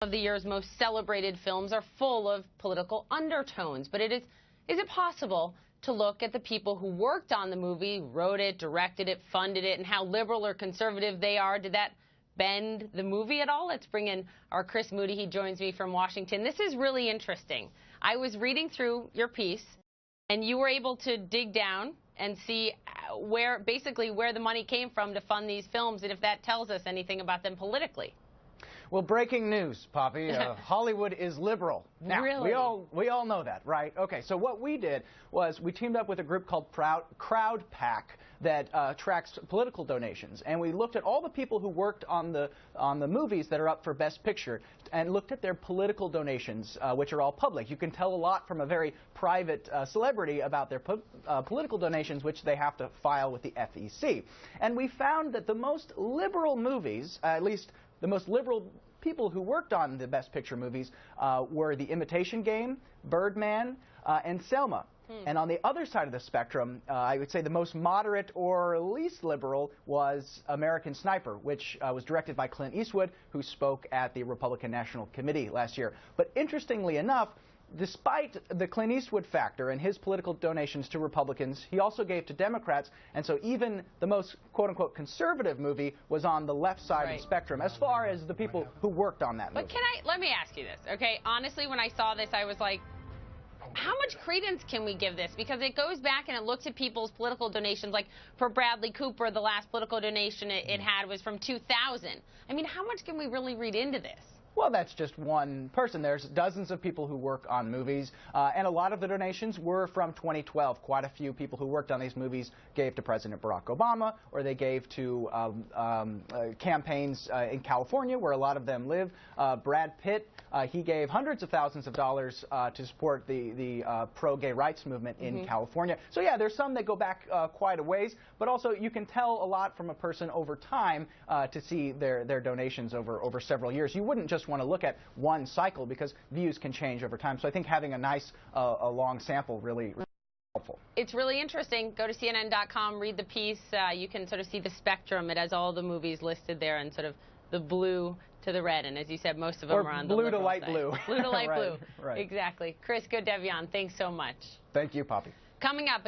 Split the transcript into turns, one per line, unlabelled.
Of the year's most celebrated films are full of political undertones, but is it possible to look at the people who worked on the movie, wrote it, directed it, funded it, and how liberal or conservative they are? Did that bend the movie at all? Let's bring in our Chris Moody. He joins me from Washington. This is really interesting. I was reading through your piece, and you were able to dig down and see basically where the money came from to fund these films, and if that tells us anything about them politically.
Well, breaking news, Poppy. Hollywood is liberal. Now,
really?
we all know that, right? Okay, so what we did was we teamed up with a group called Crowdpac that tracks political donations, and we looked at all the people who worked on the movies that are up for Best Picture and looked at their political donations, which are all public. You can tell a lot from a very private celebrity about their political donations, which they have to file with the FEC. And we found that the most liberal movies, at least the most liberal people who worked on the Best Picture movies were The Imitation Game, Birdman, and Selma. And on the other side of the spectrum, I would say the most moderate or least liberal was American Sniper, which was directed by Clint Eastwood, who spoke at the Republican National Committee last year. But interestingly enough, despite the Clint Eastwood factor and his political donations to Republicans, he also gave to Democrats, and so even the most quote-unquote conservative movie was on the left side of the spectrum as far as the people who worked on that movie.
But let me ask you this, okay? Honestly, when I saw this, I was like, how much credence can we give this? Because it goes back and it looks at people's political donations. Like for Bradley Cooper, the last political donation it had was from 2000. I mean, how much can we really read into this?
Well, that's just one person. There's dozens of people who work on movies, and a lot of the donations were from 2012. Quite a few people who worked on these movies gave to President Barack Obama, or they gave to campaigns in California, where a lot of them live. Brad Pitt, he gave hundreds of thousands of dollars to support the pro-gay rights movement in California. So yeah, there's some that go back quite a ways, but also you can tell a lot from a person over time to see their donations over several years. You wouldn't just want to look at one cycle because views can change over time. So I think having a nice, a long sample really helpful.
It's really interesting. Go to CNN.com, read the piece. You can sort of see the spectrum. It has all the movies listed there and sort of the blue to the red. And as you said, most of them are on the
blue to
liberal
light
side.
blue.
Blue to light blue.
Right.
Exactly. Chris, good to have you on. Thanks so much.
Thank you, Poppy.
Coming up.